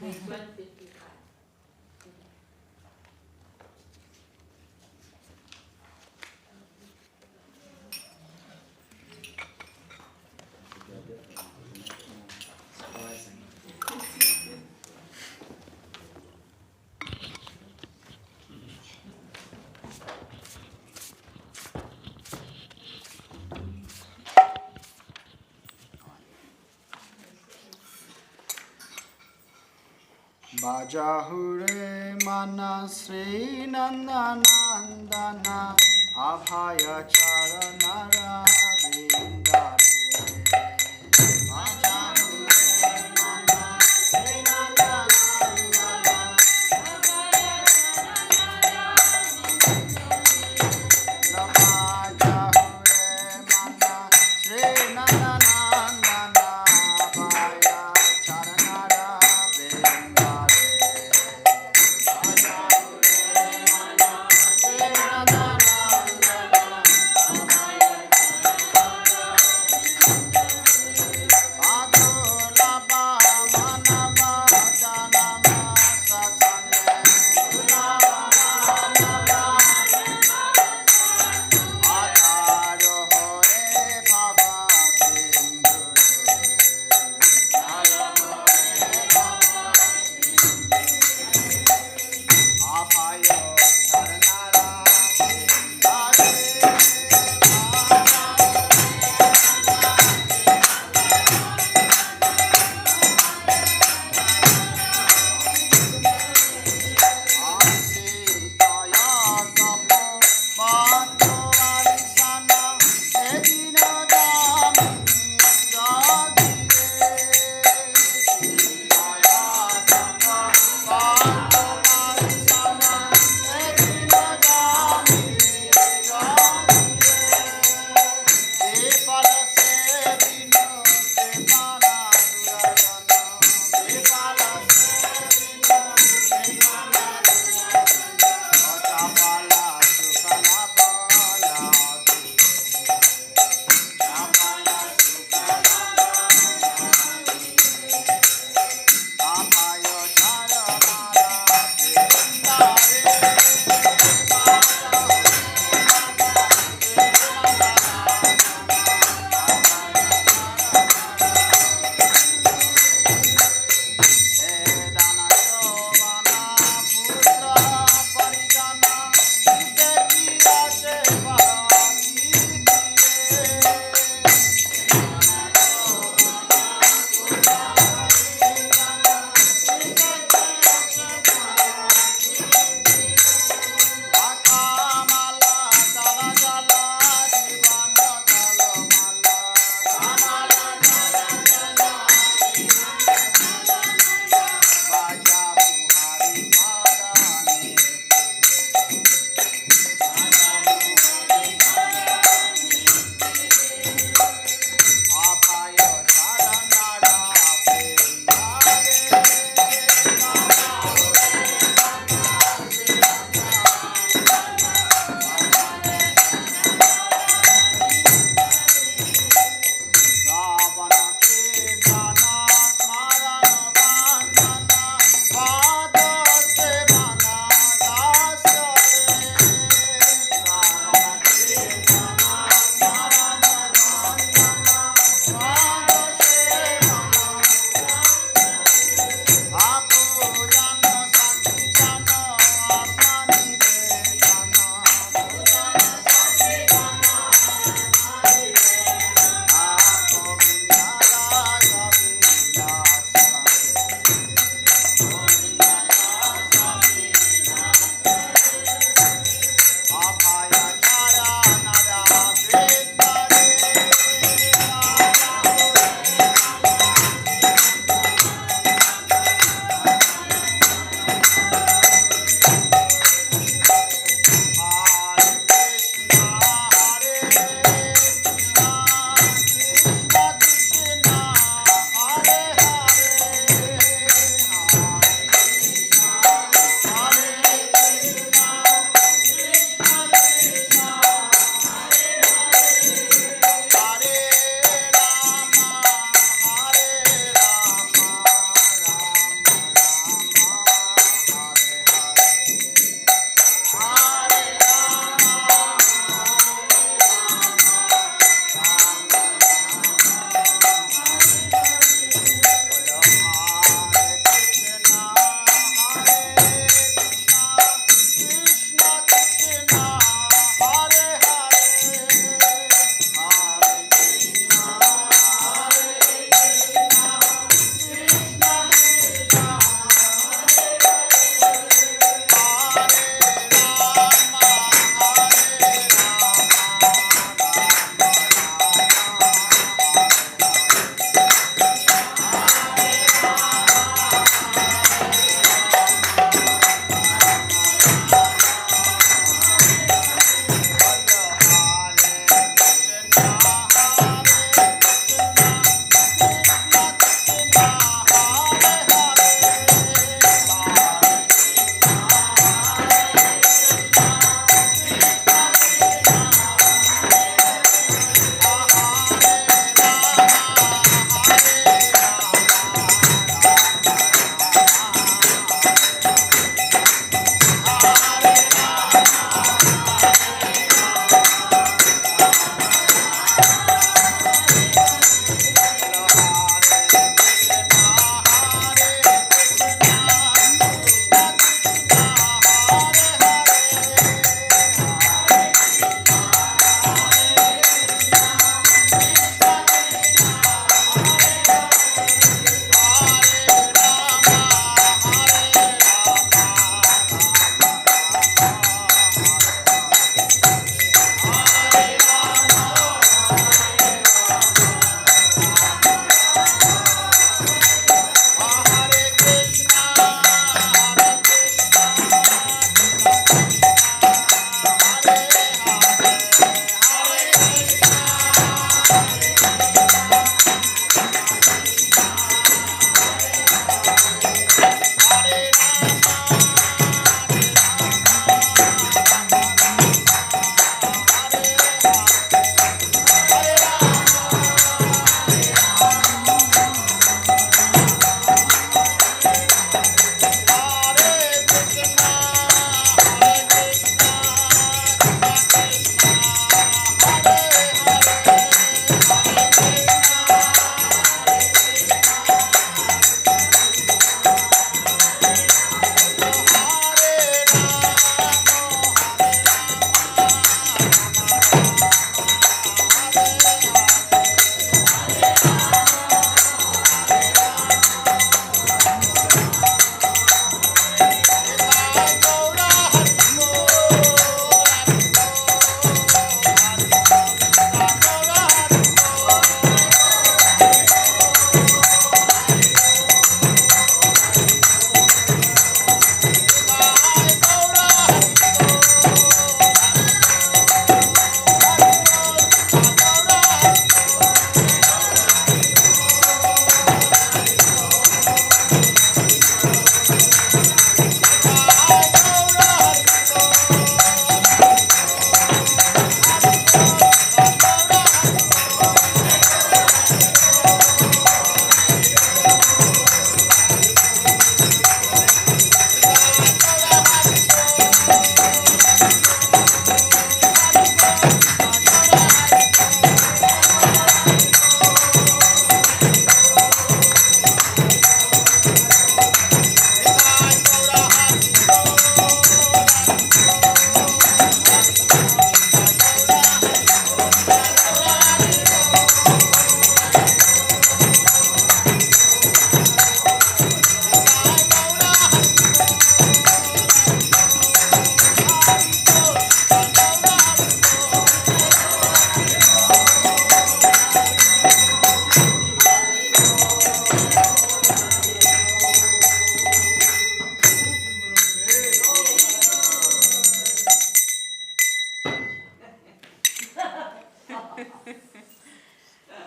Page 155. Bajahure mana Sri Nanda Nandana Abhaya Charanara Vindare Bajahure mana Sri Nanda Nandana Abhaya Bajahure mana Sri Nanda Nandana Abhaya Charanara Vindare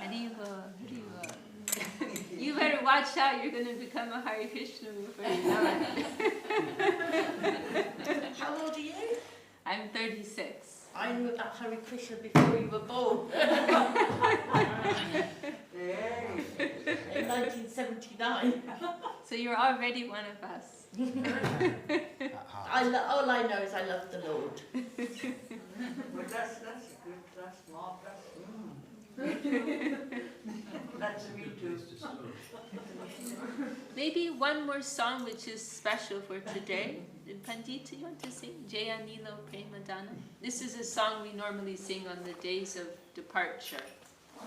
Haribo, Haribo. You better watch out, you're going to become a Hare Krishna before you know it. How old are you? I'm 36. I knew about Hare Krishna before you were born. In 1979. So you're already one of us. All I know is I love the Lord. But that's good, that's marvelous. That's me too. Maybe one more song which is special for today. Pandita, you want to sing? Jaya Nilo Premadana. This is a song we normally sing on the days of departure.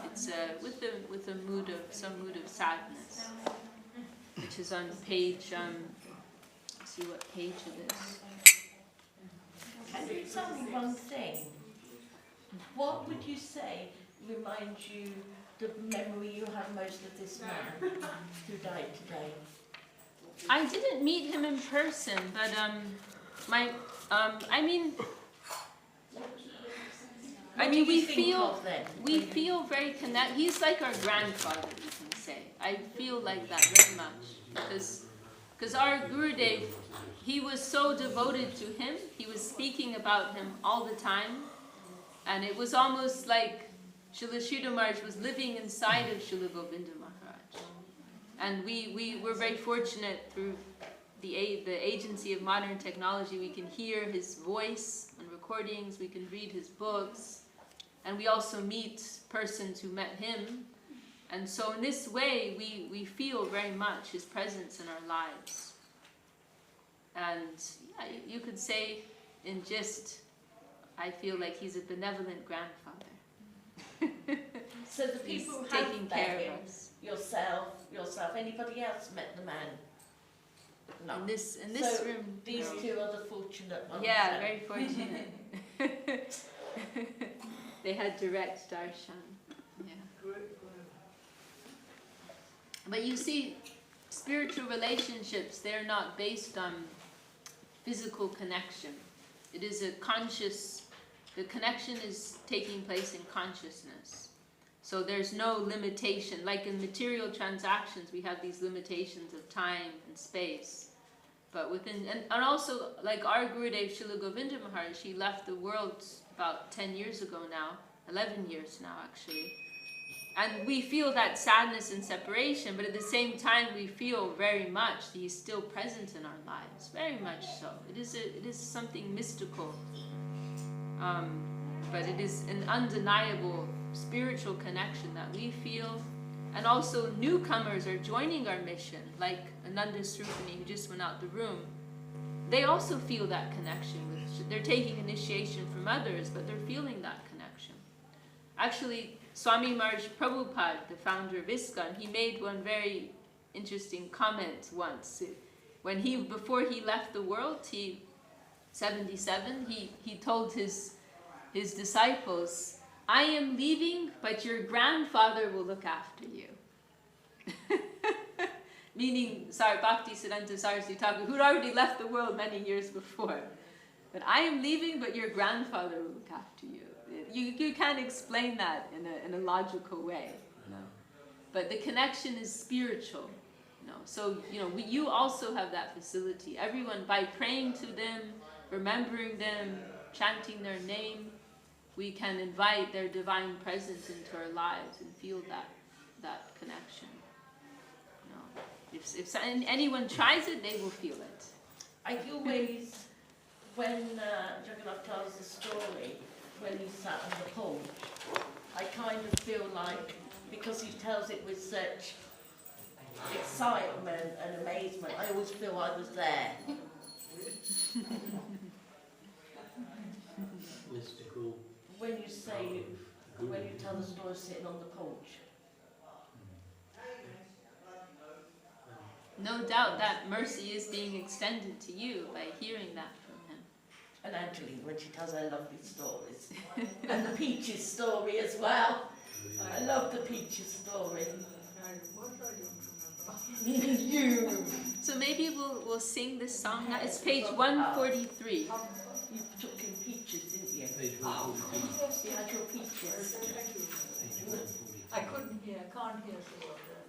It's with a mood of sadness, which is on page. Let's see what page it is. Can you tell me one thing? What would you say reminds you the memory you have most of this man who died today? I didn't meet him in person, but we feel very connected. He's like our grandfather, you can say. I feel like that very much because our Gurudev, he was so devoted to him. He was speaking about him all the time, and it was almost like Srila Sridhar Maharaj was living inside of Srila Govinda Maharaj. And we were very fortunate through the agency of modern technology. We can hear his voice on recordings, we can read his books, and we also meet persons who met him. And so in this way, we feel very much his presence in our lives. And yeah, you could say in gist, I feel like he's a benevolent grandfather. So the people who taking have care met him, of us. yourself, anybody else met the man? No. In this So room. These no. two are the fortunate ones. Yeah, then. very fortunate. They had direct darshan. Yeah. But you see, spiritual relationships, they're not based on physical connection. It is a conscious, the connection is taking place in consciousness. So there's no limitation. Like in material transactions, we have these limitations of time and space. But within, and also, like our Gurudev Srila Govinda Maharaj, he left the world about 10 years ago now, 11 years now actually. And we feel that sadness and separation, but at the same time we feel very much that he's still present in our lives, very much so. It is something mystical, but it is an undeniable spiritual connection that we feel. And also newcomers are joining our mission, like Ananda Srupani, who just went out the room. They also feel that connection. They're taking initiation from others, but they're feeling that connection. Actually, Swami Maharaj Prabhupada, the founder of ISKCON, he made one very interesting comment once. Before he left the world, 77, he told his disciples, I am leaving, but your grandfather will look after you. Meaning, Bhakti Siddhanta Saraswati Thakur, who'd already left the world many years before. But I am leaving, but your grandfather will look after you. You can't explain that in a logical way. No. But the connection is spiritual. So, you also have that facility. Everyone, by praying to them, remembering them, chanting their name, we can invite their divine presence into our lives and feel that connection. If anyone tries it, they will feel it. I always, when Jagannath tells the story, when he sat on the porch, I kind of feel like, because he tells it with such excitement and amazement, I always feel I was there. Mystical. When you tell the story sitting on the porch. No doubt that mercy is being extended to you by hearing that from him. And Angeline, when she tells her lovely stories. And the Peaches story as well. I love the Peaches story. You. So maybe we'll sing this song now. It's page 143. You took in Peaches, didn't you? Page 142. You had your Peaches. I couldn't hear, can't hear so well then.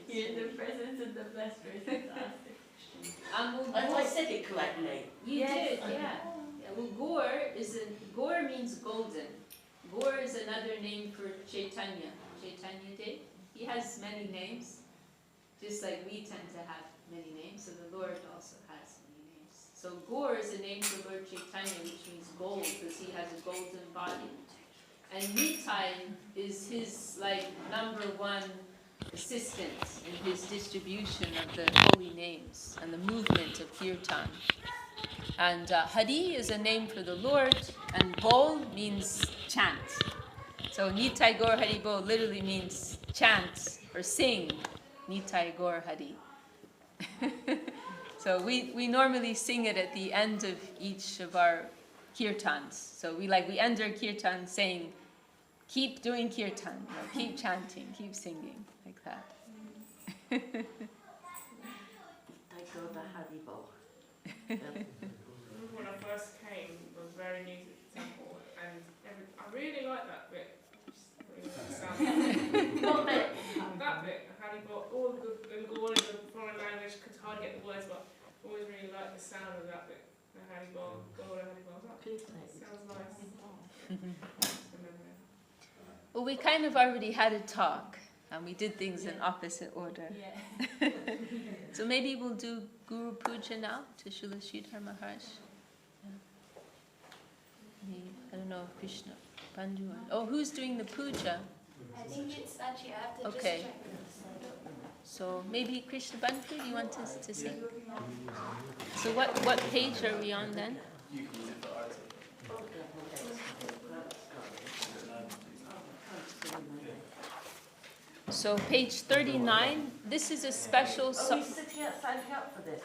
You're in the presence of the blessed person. Well, I said it correctly. you did, yeah. Well, Gaur means golden. Gaur is another name for Chaitanya. Chaitanya Dev. He has many names, just like we tend to have many names. So the Lord also has many names. So Gaur is a name for Lord Chaitanya, which means gold, because he has a golden body. And Nitai is his number one assistant in his distribution of the holy names and the movement of kirtan. And Hari is a name for the Lord, and Bol means chant. So Nitai Gaur Hari Bol literally means chant or sing Nitai Gaur Hari. So we normally sing it at the end of each of our kirtans. So we end our kirtan saying, keep doing kirtan, keep chanting, keep singing, like that. I go the Haribo. When I first came, I was very new to the temple, and I really liked that bit. What bit? That bit, Haribo, all the Gaul in the foreign language, could hardly get the words, but I always really liked the sound of that bit. The Haribo, Gaul, Haribo. Sounds nice. Well, we kind of already had a talk, and we did things in opposite order. Yeah. So maybe we'll do Guru Puja now to Srila Sridhar Maharaj. I don't know if Krishna Bandhu. Oh, who's doing the puja? I think it's actually, I have to Okay. just check. So maybe Krishna Bandhu, do you want to sing? So what page are we on then? So page 39, this is a special Are song. we sitting outside help for this?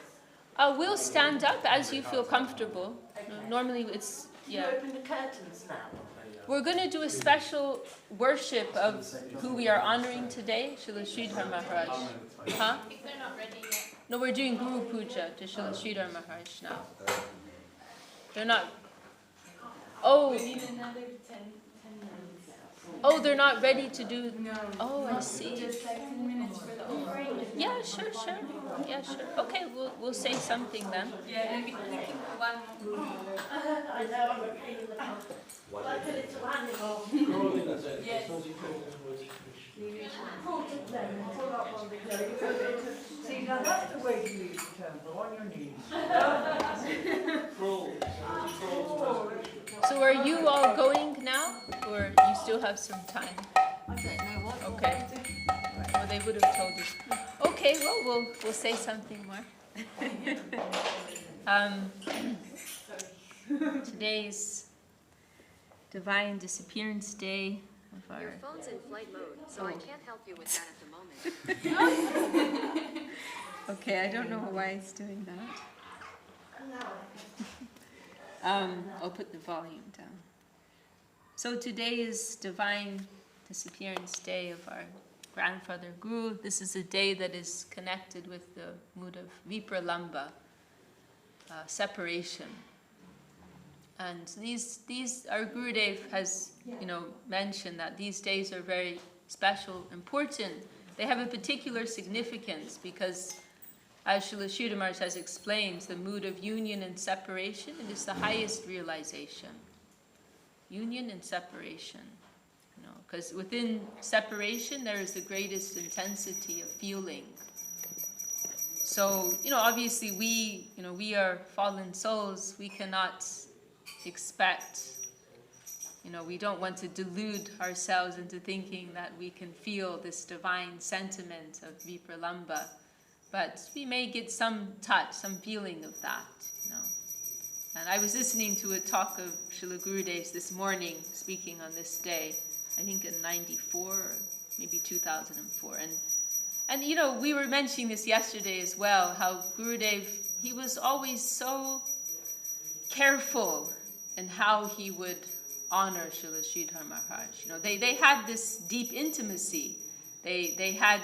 We'll stand up as you feel comfortable. Normally it's, You yeah. open the curtains now. We're going to do a special worship of who we are honoring today, Srila Sridhar Maharaj. Huh? If they're not ready yet. No, we're doing Guru Puja to Srila Sridhar Maharaj now. They're not. Oh. We need another 10 minutes. Oh, they're not ready to do. Oh, I see. Just like 10 minutes for the offering. Yeah, sure. Yeah, sure. Okay, we'll say something then. Yeah, we can one more. I know, I'm a pain in the butt. Like a little animal. Yes. See, now that's the way to use the temple, on your knees. So are you all going now, or you still have some time? I don't know what. Okay. Well, they would have told us. Okay, well, we'll say something more. Today's Divine Disappearance Day of our... Your phone's in flight mode, so I can't help you with that at the moment. Okay, I don't know why it's doing that. I'll put the volume down. So today is Divine Disappearance Day of our grandfather Guru. This is a day that is connected with the mood of Vipralamba, separation. And our Gurudev has, mentioned that these days are very special, important. They have a particular significance because, as Srila Sridhar Maharaj has explained, the mood of union and separation, it is the highest realization. Union and separation. Because within separation, there is the greatest intensity of feeling. So, obviously we are fallen souls. We cannot expect, we don't want to delude ourselves into thinking that we can feel this divine sentiment of Vipralamba. But we may get some touch, some feeling of that, And I was listening to a talk of Srila Gurudev's this morning, speaking on this day, I think in 94 or maybe 2004. And we were mentioning this yesterday as well, how Gurudev, he was always so careful in how he would honor Srila Sridhar Maharaj. They had this deep intimacy. They had,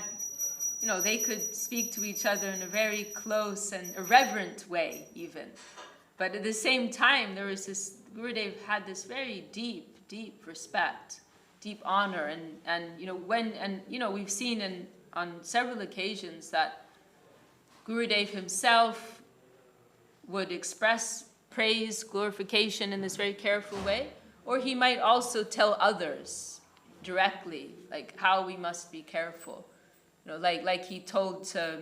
they could speak to each other in a very close and irreverent way even. But at the same time, there was this, Gurudev had this very deep, deep respect deep honor, and we've seen on several occasions that Gurudev himself would express praise, glorification in this very careful way, or he might also tell others directly, like how we must be careful. Like he told to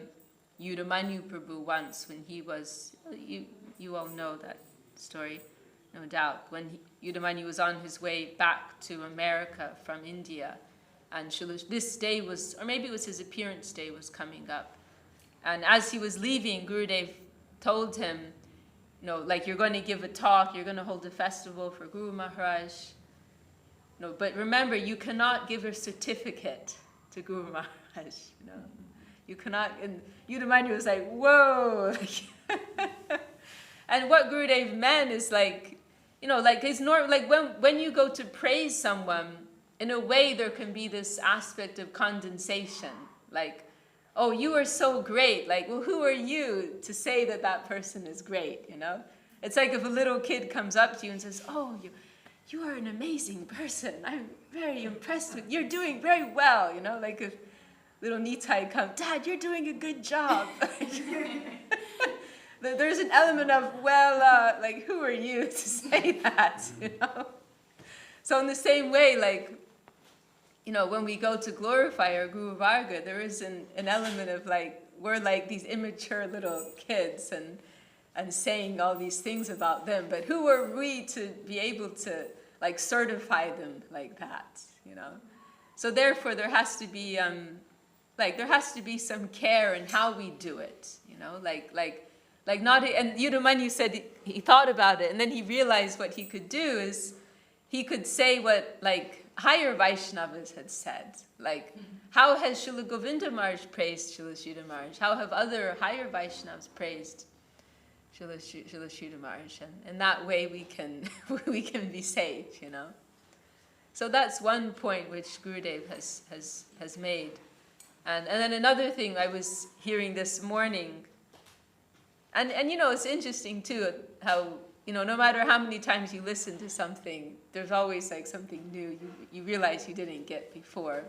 Yudamanyu Prabhu once when he was, you all know that story, no doubt, when Yudamanyu was on his way back to America from India, and this day was, or maybe it was his appearance day, was coming up. And as he was leaving, Gurudev told him, like, you're going to give a talk, you're going to hold a festival for Guru Maharaj. No, but remember, you cannot give a certificate to Guru Maharaj. You cannot. And Yudamanyu was like, whoa. And what Gurudev meant is like, like it's like when you go to praise someone, in a way there can be this aspect of condensation, like, oh, you are so great. Like, well, who are you to say that that person is great? It's like if a little kid comes up to you and says, oh, you are an amazing person. I'm very impressed with you. You're doing very well. Like if little Nitai comes, Dad, you're doing a good job. There's an element of, well, like, who are you to say that? So in the same way, like, when we go to glorify our Guru Varga, there is an element of like, we're like these immature little kids and saying all these things about them, but who are we to be able to like certify them like that, So therefore there has to be some care in how we do it, like not, and Yudamanyu said he thought about it, and then he realized what he could do is he could say what like higher Vaishnavas had said, like, how has Srila Govinda Maharaj praised Srila Sridhar Maharaj? How have other higher Vaishnavas praised Srila Sridhar Maharaj? And that way we can be saved, So that's one point which Gurudev has made. And then another thing I was hearing this morning, and it's interesting too how, no matter how many times you listen to something, there's always like something new you realize you didn't get before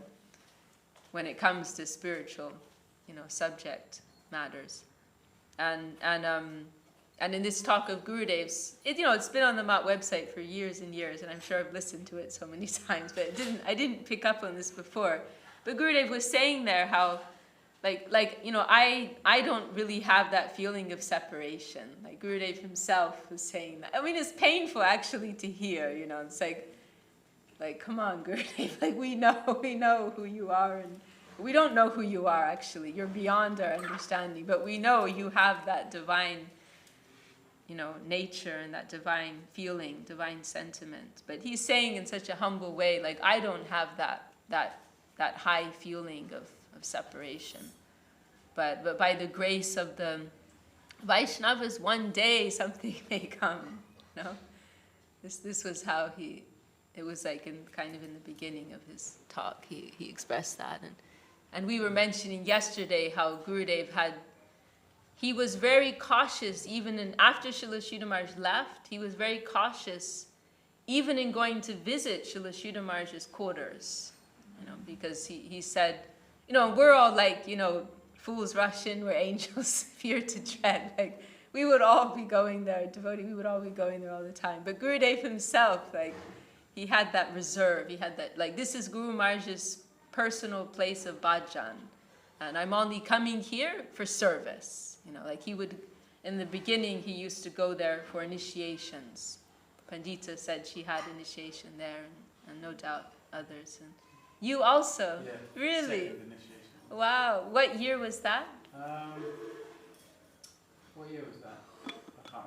when it comes to spiritual, subject matters. And in this talk of Gurudev's, it's been on the Mat website for years and years, and I'm sure I've listened to it so many times, but I didn't pick up on this before. But Gurudev was saying there how, I don't really have that feeling of separation. Like Gurudev himself was saying that. I mean, it's painful actually to hear, It's like, come on, Gurudev, like we know who you are, and we don't know who you are actually. You're beyond our understanding, but we know you have that divine, nature and that divine feeling, divine sentiment. But he's saying in such a humble way, like I don't have that high feeling of separation, but by the grace of the Vaishnavas, one day something may come. This was how it was like kind of in the beginning of his talk. He expressed that, and we were mentioning yesterday how Gurudev he was very cautious even after Srila Sridhar Maharaj left. He was very cautious even in going to visit Srila Sridhar Maharaj's quarters, because he said, we're all like, fools rush in where angels fear to tread. Like, we would all be going there, we would all be going there all the time. But Gurudev himself, like, he had that reserve. He had that, like, this is Guru Maharaj's personal place of bhajan. And I'm only coming here for service. Like he would, in the beginning, he used to go there for initiations. Pandita said she had initiation there, and no doubt others. And you also? Yeah. Really? Second initiation. Wow. What year was that? What year was that? I can't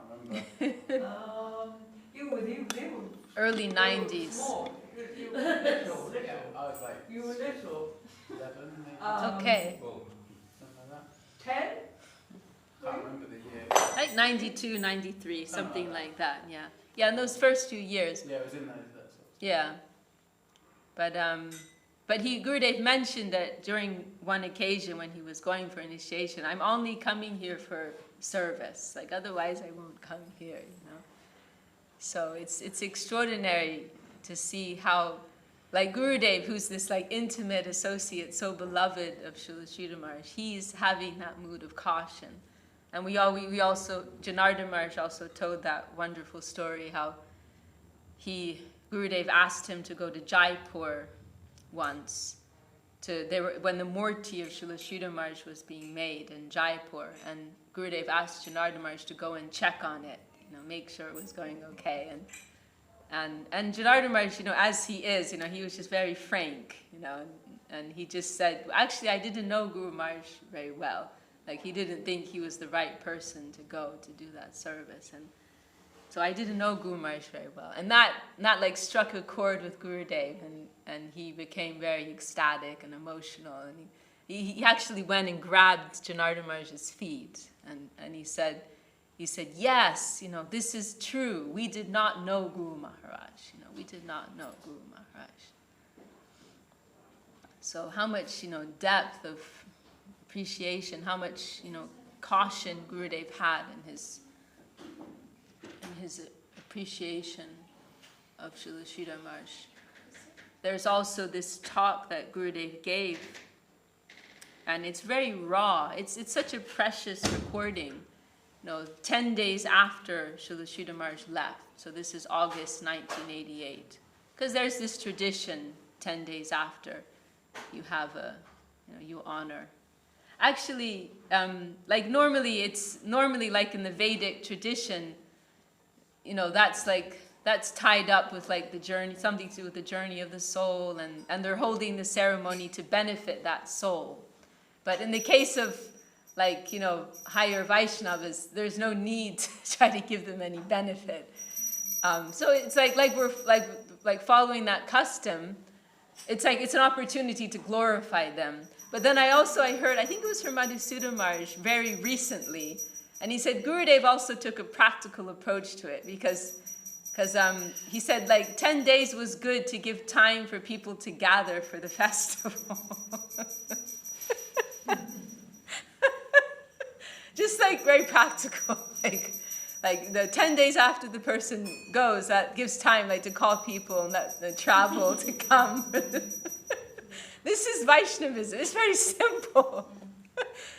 remember. You were Early 90s. small. You were little. Yeah, I was like You were little. 11, maybe. Okay. Something like that. 10? Can't remember the year. Like 92, 93, something like that. Yeah. Yeah, in those first few years. Yeah, it was in that sort of. Yeah. But Gurudev mentioned that during one occasion when he was going for initiation, I'm only coming here for service. Like otherwise I won't come here, So it's extraordinary to see how, like Gurudev, who's this like intimate associate, so beloved of Srila Sridhar Maharaj, he's having that mood of caution. And we also, Janardhan Maharaj also told that wonderful story how Gurudev asked him to go to Jaipur once, when the Murti of Srila Sridhar Maharaj was being made in Jaipur, and Gurudev asked Janardhan Maharaj to go and check on it, make sure it was going okay. And Janardhan Maharaj, as he is, he was just very frank, and he just said, actually, I didn't know Guru Maharaj very well. Like, he didn't think he was the right person to go to do that service. And so I didn't know Guru Maharaj very well. And that like struck a chord with Gurudev, and he became very ecstatic and emotional. And he actually went and grabbed Janardhan Maharaj's feet, and he said, yes, this is true. We did not know Guru Maharaj. We did not know Guru Maharaj. So how much, depth of appreciation, how much, caution Gurudev had in his appreciation of Srila Sridhar Maharaj. There's also this talk that Gurudev gave, and it's very raw. It's such a precious recording. 10 days after Srila Sridhar Maharaj left. So this is August 1988. Because there's this tradition, 10 days after, you have you honor. Actually, like normally like in the Vedic tradition, that's tied up with like the journey, something to do with the journey of the soul, and they're holding the ceremony to benefit that soul. But in the case of higher Vaishnavas, there's no need to try to give them any benefit. So it's like we're following that custom. It's an opportunity to glorify them. But then I heard, I think it was from Madhusudana Maharaj very recently, and he said Gurudev also took a practical approach to it because he said 10 days was good to give time for people to gather for the festival. Just very practical, like the 10 days after the person goes, that gives time to call people and the travel to come. This is Vaishnavism. It's very simple.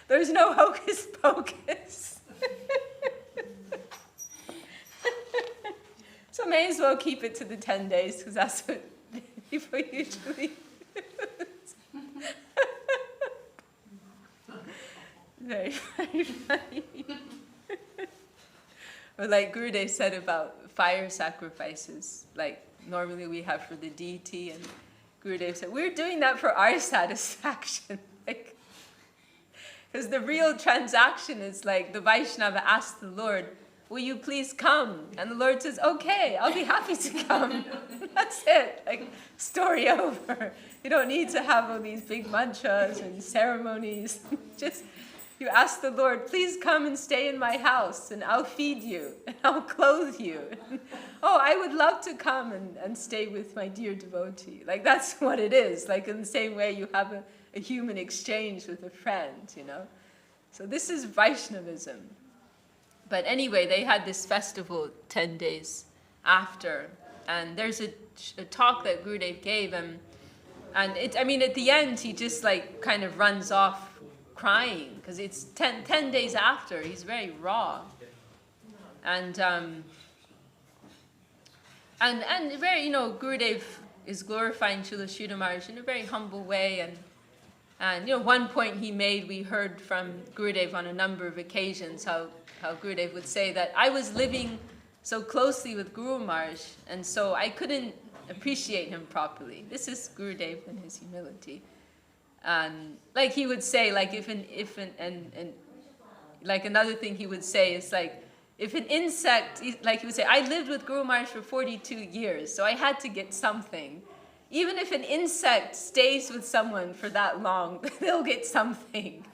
There's no hocus pocus. So may as well keep it to the 10 days because that's what people usually do. Very, very funny. Or like Gurudev said about fire sacrifices, normally we have for the deity, and Gurudev said, we're doing that for our satisfaction. Because the real transaction is the Vaishnava asks the Lord, will you please come? And the Lord says, okay, I'll be happy to come. That's it. Story over. You don't need to have all these big mantras and ceremonies. Just you ask the Lord, please come and stay in my house, and I'll feed you, and I'll clothe you. Oh, I would love to come and stay with my dear devotee. That's what it is. In the same way you have a human exchange with a friend, So this is Vaishnavism. But anyway, they had this festival 10 days after, and there's a talk that Gurudev gave, and at the end, he just kind of runs off crying, because it's 10 days after. He's very raw. And very, Gurudev is glorifying Srila Sridhar Maharaj in a very humble way, and one point he made, we heard from Gurudev on a number of occasions, how Gurudev would say that I was living so closely with Guru Maharaj, and so I couldn't appreciate him properly. This is Gurudev in his humility. And he would say, another thing he would say is if an insect, he would say, I lived with Guru Maharaj for 42 years, so I had to get something. Even if an insect stays with someone for that long, they'll get something,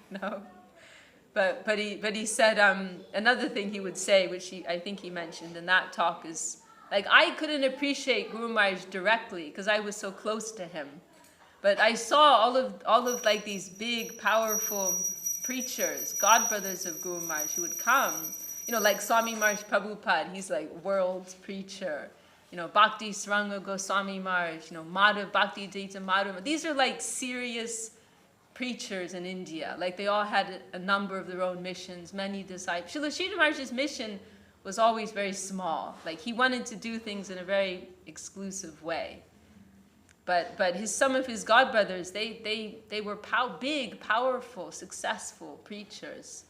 But he said another thing he would say, which I think he mentioned in that talk, is I couldn't appreciate Guru Maharaj directly because I was so close to him. But I saw all of these big, powerful preachers, godbrothers of Guru Maharaj, who would come. Swami Maharaj Prabhupada, he's world preacher. Bhakti Sranga Goswami Maharaj, Madhav Bhakti Dita Madhav. These are like serious preachers in India. Like they all had a number of their own missions, many disciples. Srila Sridhar Maharaj's mission was always very small. Like he wanted to do things in a very exclusive way. But some of his godbrothers, they were big, powerful, successful preachers.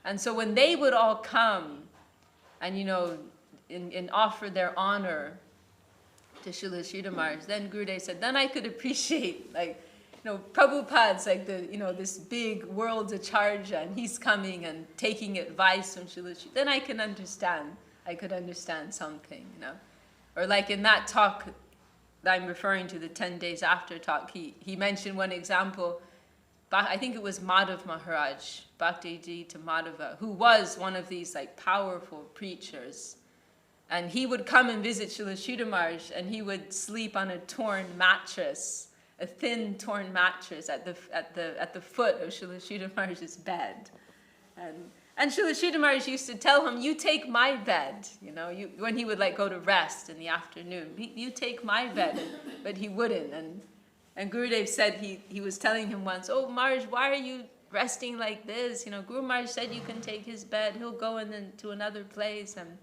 And so when they would all come and, and offer their honor to Srila Sridhar Maharaj, then Gurudev said, then I could appreciate, Prabhupada's like this big world acharya, and he's coming and taking advice from Srila Sridhar. Then I can understand. I could understand something, Or like in that talk that I'm referring to, the 10 days after talk, he mentioned one example. I think it was Madhav Maharaj, Bhakti Dita Madhava, who was one of these like powerful preachers. And he would come and visit Srila Sridhar Maharaj, and he would sleep on a torn mattress, a thin torn mattress at the foot of Srila Sridhar Maharaj's bed. And Srila Sridhar Maharaj used to tell him, you take my bed, when he would like go to rest in the afternoon. You take my bed, but he wouldn't. And Gurudev said he was telling him once, oh Maharaj, why are you resting like this? Guru Maharaj said you can take his bed, he'll go to another place. And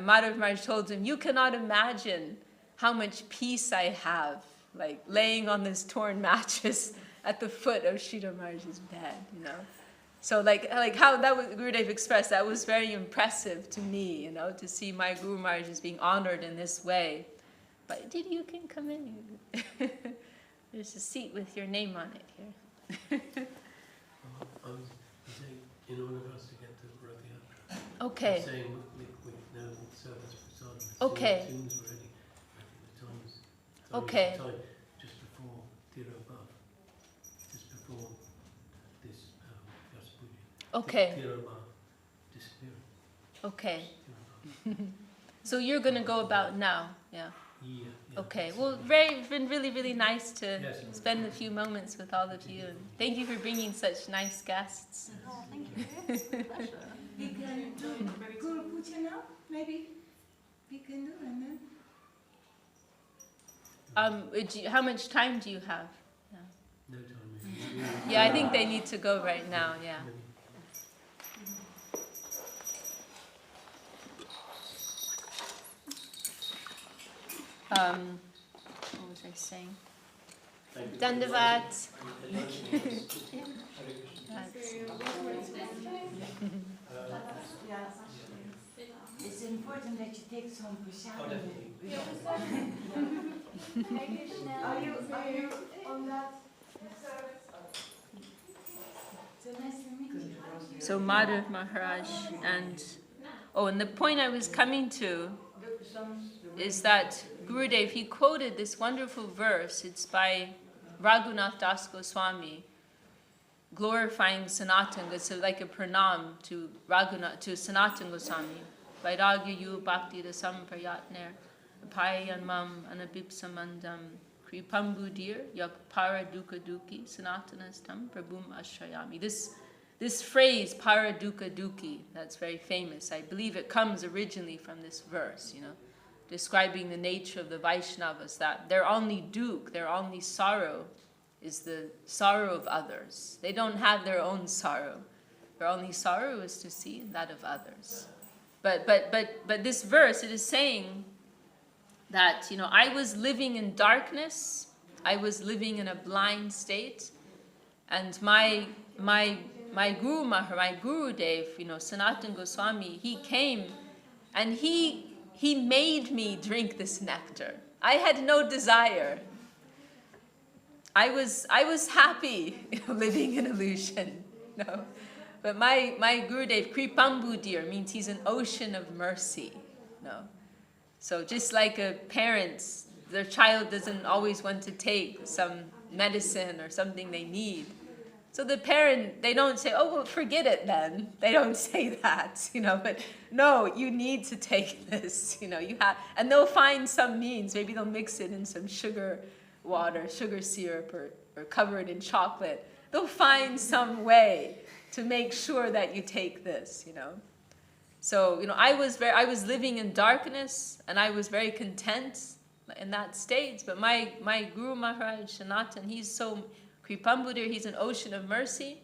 Madhav Maharaj told him, you cannot imagine how much peace I have, like laying on this torn mattress at the foot of Sridhar Maharaj's bed, So like how that was, Gurudev expressed, that was very impressive to me, to see my Guru Maharaj is being honored in this way. But you can come in. There's a seat with your name on it here. I was saying, in order for us to get to Rath Yatra, okay. I'm saying we know service for okay. As soon as we're ready, I think the time is okay. Time just before Tirobhava, just before this Vyasa okay. Tirobhava disappearing. Okay. So you're going to go about now, yeah? Yeah. Okay, well, it's been really, really nice to spend a few moments with all of you. And thank you for bringing such nice guests. Oh, thank you. It's a pleasure. You can do Guru Puja now, maybe? We can do and then. How much time do you have? Yeah. No time. Yeah, I think they need to go right now, yeah. What was I saying? Dandavat. It's important that you take some prasad. Are you on that service? So nice to meet you. So Madhav Maharaj and the point I was coming to is that Gurudev, he quoted this wonderful verse. It's by Raghunath Das Goswami, glorifying Sanatana. It's like a pranam to Sanatana Goswami. Vairagya yu bhakti rasam prayatner apayanmam anabipsamandam kripambudir yak paraduka duki sanatanastam prabhum ashrayami. This phrase, paraduka duki, that's very famous. I believe it comes originally from this verse, describing the nature of the Vaishnavas, that their only duk, their only sorrow is the sorrow of others. They don't have their own sorrow. Their only sorrow is to see that of others. But this verse, it is saying that, I was living in darkness, I was living in a blind state, and my Guru Maharaj, my Gurudev, Sanatana Goswami, he came and he made me drink this nectar. I had no desire. I was happy living in illusion. But my Gurudev, Kripambudir, means he's an ocean of mercy. So just like a parent, their child doesn't always want to take some medicine or something they need. So the parent, they don't say, oh, well, forget it then. They don't say that, but no, you need to take this, you have, and they'll find some means. Maybe they'll mix it in some sugar water, sugar syrup, or cover it in chocolate. They'll find some way to make sure that you take this, So, I was living in darkness, and I was very content in that state. But my Guru Maharaj Sanatan, he's so Kripambudir, he's an ocean of mercy,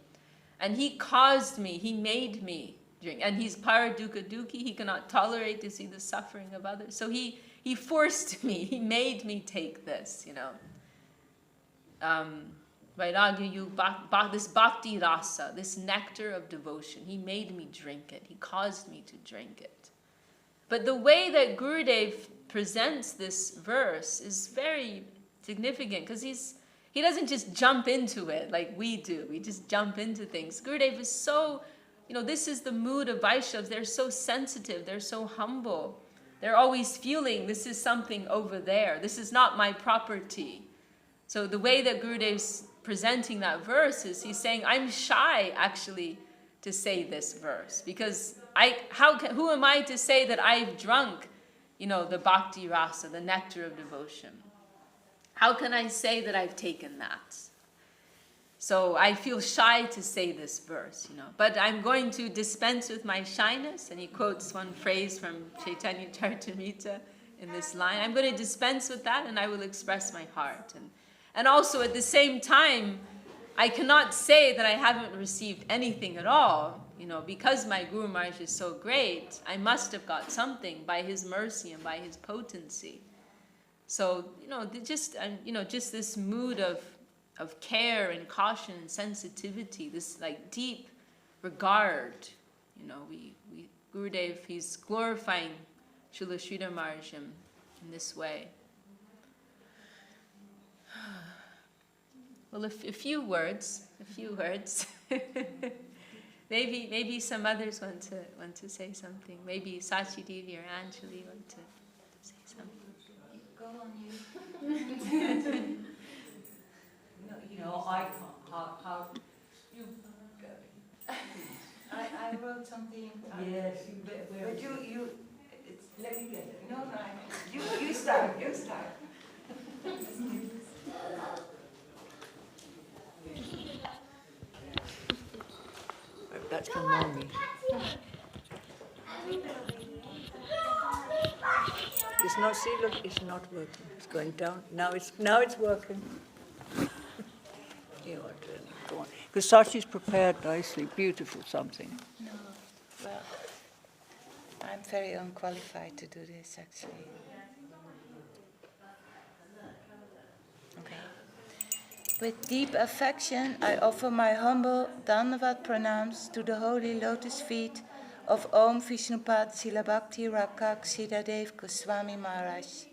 and he caused me, he made me drink. And he's Paraduka Duki, he cannot tolerate to see the suffering of others. So he forced me, he made me take this, Vairagya, this bhakti rasa, this nectar of devotion, he made me drink it. He caused me to drink it. But the way that Gurudev presents this verse is very significant, because he doesn't just jump into it like we do. We just jump into things. Gurudev is so, this is the mood of Vaishnavas. They're so sensitive. They're so humble. They're always feeling this is something over there. This is not my property. So the way that Gurudev's presenting that verse is he's saying, I'm shy actually to say this verse, because who am I to say that I've drunk, the bhakti rasa, the nectar of devotion? How can I say that I've taken that? So I feel shy to say this verse, But I'm going to dispense with my shyness, and he quotes one phrase from Chaitanya Charitamrita in this line. I'm going to dispense with that, and I will express my heart. And also at the same time, I cannot say that I haven't received anything at all, because my Guru Maharaj is so great. I must have got something by his mercy and by his potency. So, just this mood of care and caution and sensitivity, this deep regard, Gurudev, he's glorifying Srila Sridhar Maharaj in this way. Well, a few words. maybe some others want to say something. Maybe Sachi Devi or Anjali want to say something. Go on, you. No, I can't. How you go? I wrote something. Yes, but you. Let me get it. No, you start. You start. That's from Mommy. It's not. See, look, it's not working. It's going down. Now it's working. You want to go on because Sachi's prepared nicely, beautiful something. No, well, I'm very unqualified to do this, actually. Okay. With deep affection, I offer my humble Dandavat pranams to the holy lotus feet of Om Vishnupad Srila Bhakti Rakak Siddhadev Goswami Maharaj.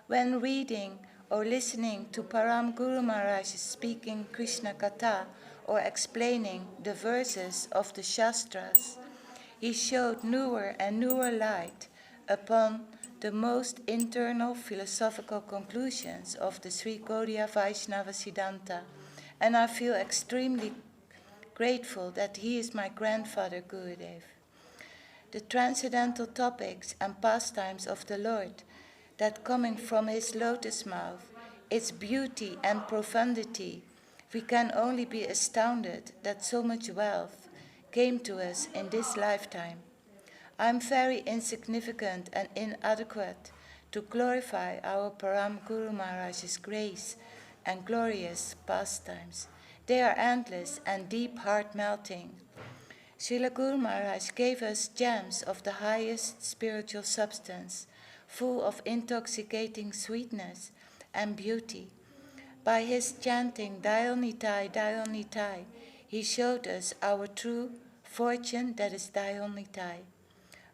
When reading or listening to Param Guru Maharaj speaking Krishna Katha or explaining the verses of the Shastras, he showed newer and newer light upon the most internal philosophical conclusions of the Sri Gaudiya Vaishnava Siddhanta, and I feel extremely grateful that he is my grandfather Gurudev. The transcendental topics and pastimes of the Lord that coming from his lotus mouth, its beauty and profundity, we can only be astounded that so much wealth came to us in this lifetime. I am very insignificant and inadequate to glorify our Param Guru Maharaj's grace and glorious pastimes. They are endless and deep heart-melting. Srila Guru Maharaj gave us gems of the highest spiritual substance, full of intoxicating sweetness and beauty. By his chanting Dayal Nitai, Dayal Nitai, he showed us our true fortune, that is Dayal Nitai.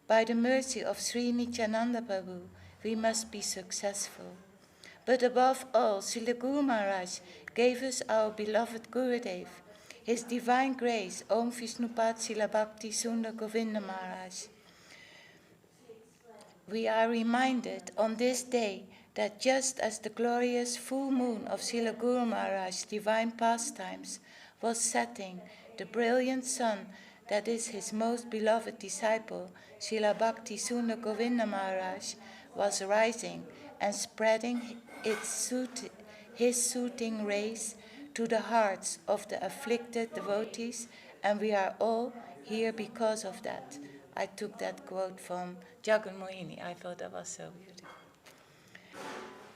By the mercy of Sri Nityananda Prabhu, we must be successful. But above all, Srila Guru Maharaj gave us our beloved Gurudev, his divine grace, Om Vishnupad Srila Bhakti Sundar Govinda Maharaj. We are reminded on this day that just as the glorious full moon of Srila Guru Maharaj's divine pastimes was setting, the brilliant sun that is his most beloved disciple, Srila Bhakti Sundar Govinda Maharaj, was rising and spreading his soothing rays to the hearts of the afflicted devotees, and we are all here because of that. I took that quote from Jagan Mohini. I thought that was so beautiful.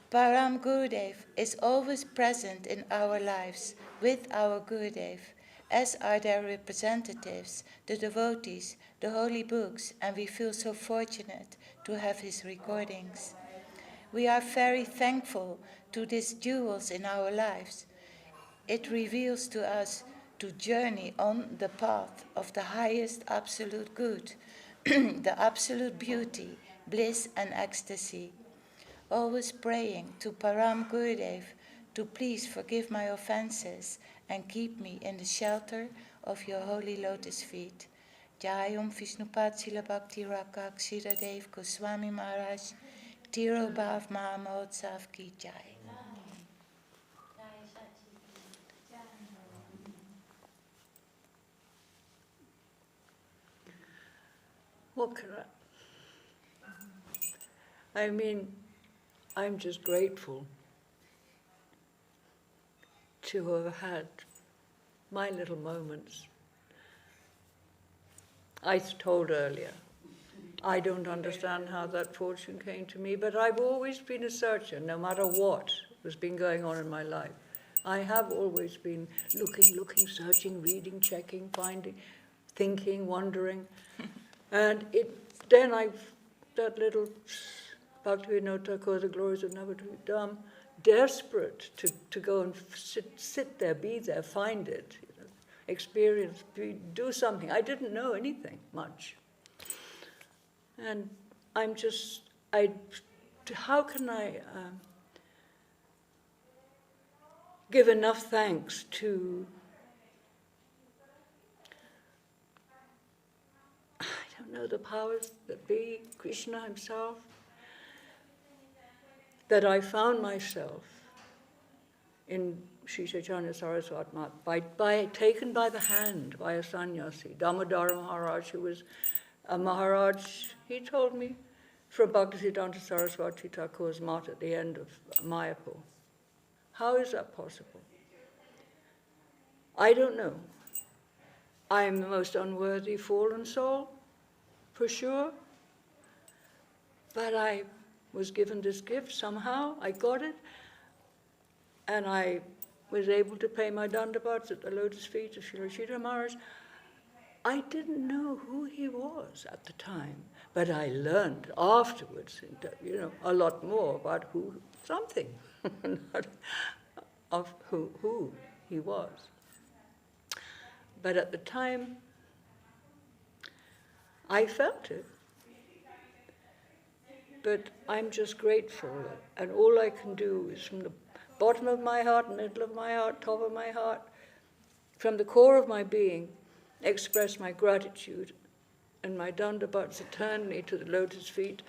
Param Gurudev is always present in our lives with our Gurudev, as are their representatives, the devotees, the holy books, and we feel so fortunate to have his recordings. We are very thankful to these jewels in our lives. It reveals to us to journey on the path of the highest absolute good, the absolute beauty, bliss and ecstasy. Always praying to Param Gurudev to please forgive my offenses and keep me in the shelter of your holy lotus feet. Jai Om Vishnupad Srila Bhakti Rakak Siradev Goswami Maharaj Tirobhava Mahamotsav Ki Jai. What can I mean, I'm just grateful to have had my little moments. I told earlier, I don't understand how that fortune came to me, but I've always been a searcher, no matter what has been going on in my life. I have always been looking, searching, reading, checking, finding, thinking, wondering. And then that little Bhakti Vinod the glories of Navadvipam, desperate to go and sit there, be there, find it, experience, do something. I didn't know anything much. And how can I give enough thanks to, I don't know, the powers that be, Krishna himself, that I found myself in Sri Chaitanya Saraswati Mat, taken by the hand by a sannyasi, Damodara Maharaj, who was a Maharaj. He told me from Bhaktisiddhanta Saraswati Thakur's mat at the end of Mayapur. How is that possible? I don't know. I am the most unworthy fallen soul, for sure. But I was given this gift somehow. I got it. And I was able to pay my dandavats at the lotus feet of Srila Maharaj. I didn't know who he was at the time, but I learned afterwards, a lot more about something of who he was. But at the time, I felt it. But I'm just grateful, and all I can do is from the bottom of my heart, middle of my heart, top of my heart, from the core of my being, express my gratitude and my dandavats eternally to the lotus feet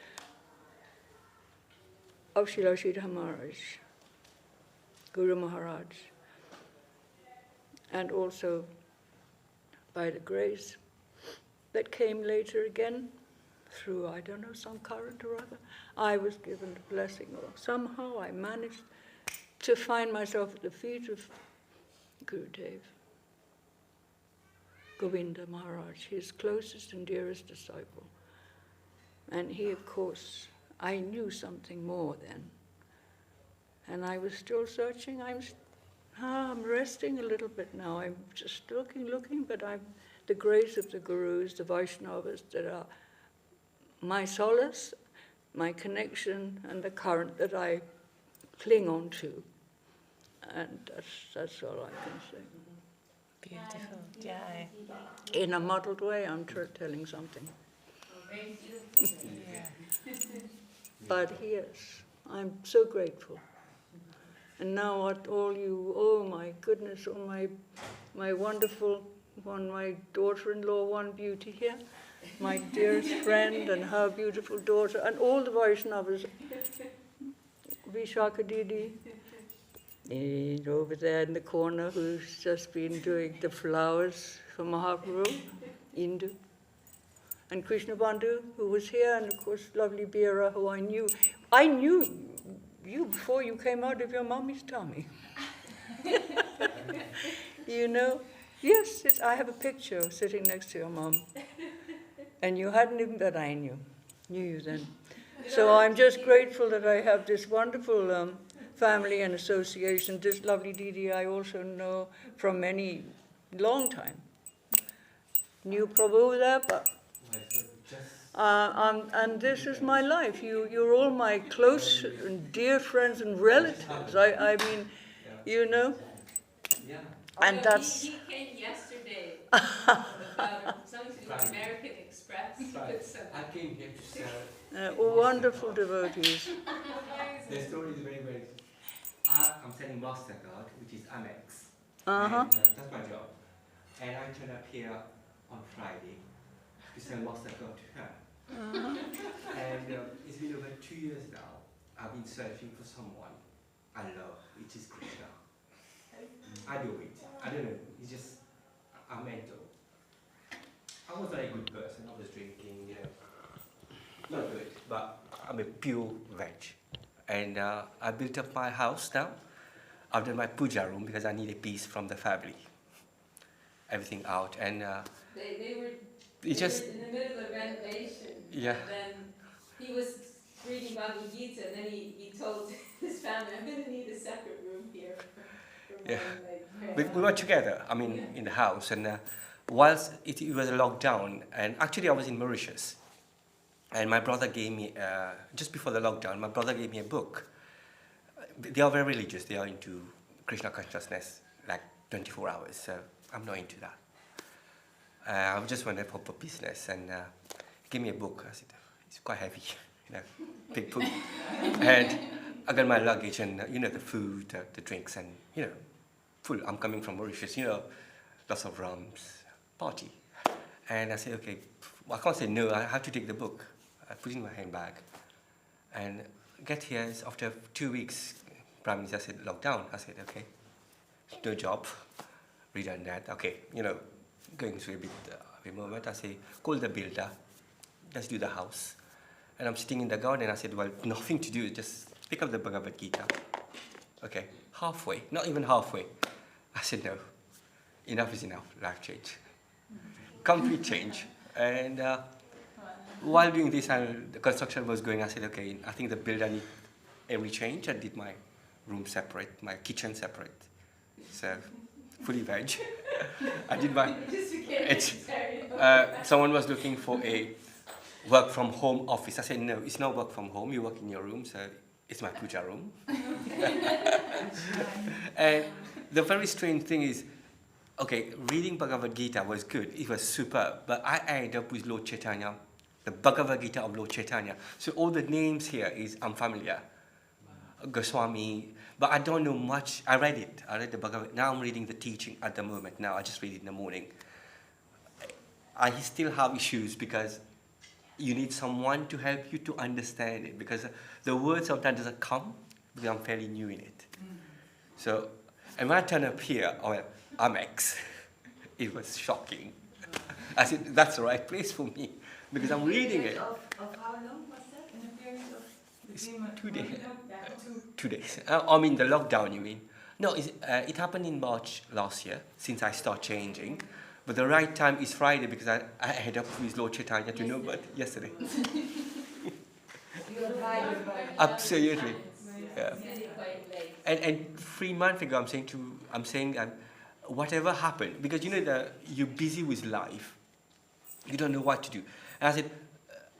of Srila Maharaj, Guru Maharaj, and also by the grace that came later again through, I don't know, some current or other, I was given the blessing, or somehow I managed to find myself at the feet of Gurudev, Govinda Maharaj, his closest and dearest disciple. And he, of course, I knew something more then. And I was still searching. I'm resting a little bit now. I'm just looking, but the grace of the Gurus, the Vaishnavas, that are my solace, my connection, and the current that I cling on to. And that's all I can say. Beautiful, Jai. In a muddled way, I'm telling something. Yeah. But yes, I'm so grateful. And now what all you, oh my goodness, oh my wonderful one, my daughter-in-law, one beauty here, my dearest friend and her beautiful daughter, and all the Vaishnavas, Vishaka Didi, and over there in the corner, who's just been doing the flowers for Mahaprabhu, Indu, and Krishna Bandhu, who was here, and of course lovely Bira, who I knew. I knew you before you came out of your mommy's tummy. Yes, I have a picture sitting next to your mom. And you hadn't even, that I knew you then. So I'm just grateful that I have this wonderful family and association. This lovely Didi I also know from many, long time. Knew Prabhu there, but and this is my life. You're all my close and dear friends and relatives. I mean, you know. And that's. He came yesterday about something to do with American Express. I came here to sell. Wonderful devotees. The story is very, very. I'm selling Mastercard, which is Amex. Uh-huh. And, that's my job. And I turned up here on Friday to sell Mastercard to her. Uh-huh. And it's been over 2 years now. I've been searching for someone I love, which is Krishna. I do it. I don't know. It's just I'm mental. I was not a good person. I was drinking, you know, not good. But I'm a pure veg, and I built up my house now. I've done my puja room because I need a peace from the family. Everything out, and they were it just in the middle of renovation. Yeah. And then he was reading Bhagavad Gita, and then he told his family, "I'm going to need a separate room here." Yeah. We were together, I mean, in the house, and whilst it was a lockdown, and actually I was in Mauritius, and my brother gave me, just before the lockdown, my brother gave me a book. They are very religious, they are into Krishna consciousness, like 24 hours, so I'm not into that. I just went there for business, and he gave me a book. I said, it's quite heavy, you know, big book. And I got my luggage and, you know, the food, the drinks, and, you know, full. I'm coming from Mauritius, you know, lots of rums, party. And I said, okay, I can't say no, I have to take the book. I put it in my handbag. And get here, after 2 weeks, Prime Minister said, lockdown. I said, okay, no job, redone that. Okay, you know, going through a bit of a moment, I say, call the builder, let's do the house. And I'm sitting in the garden, I said, well, nothing to do, just pick up the Bhagavad Gita. Okay, halfway, not even halfway. I said, no, enough is enough, life change. Complete change. And while doing this, the construction was going, I said, okay, I think the builder needs every change. I did my room separate, my kitchen separate. So, fully veg. I did my, someone was looking for a work from home office. I said, no, it's not work from home, you work in your room, so it's my puja room. And the very strange thing is, okay, reading Bhagavad Gita was good, it was superb, but I ended up with Lord Chaitanya, the Bhagavad Gita of Lord Chaitanya. So all the names here I'm familiar. Goswami, but I don't know much. I read it, I read the Bhagavad Gita. Now I'm reading the teaching at the moment, now I just read it in the morning. I still have issues because you need someone to help you to understand it, because the word sometimes doesn't come because I'm fairly new in it. So, and when I turn up here, or Amex, it was shocking. I said, that's the right place for me, because I'm reading it. Of how long was that? In a period of It's 2 days. 2 days. I mean, the lockdown, you mean? No, it happened in March last year, since I started changing. But the right time is Friday, because I had up with Lord Chaitanya to know, but yesterday. Absolutely. Yeah. And 3 months ago, I'm saying whatever happened, because you know you're busy with life, you don't know what to do. And I said,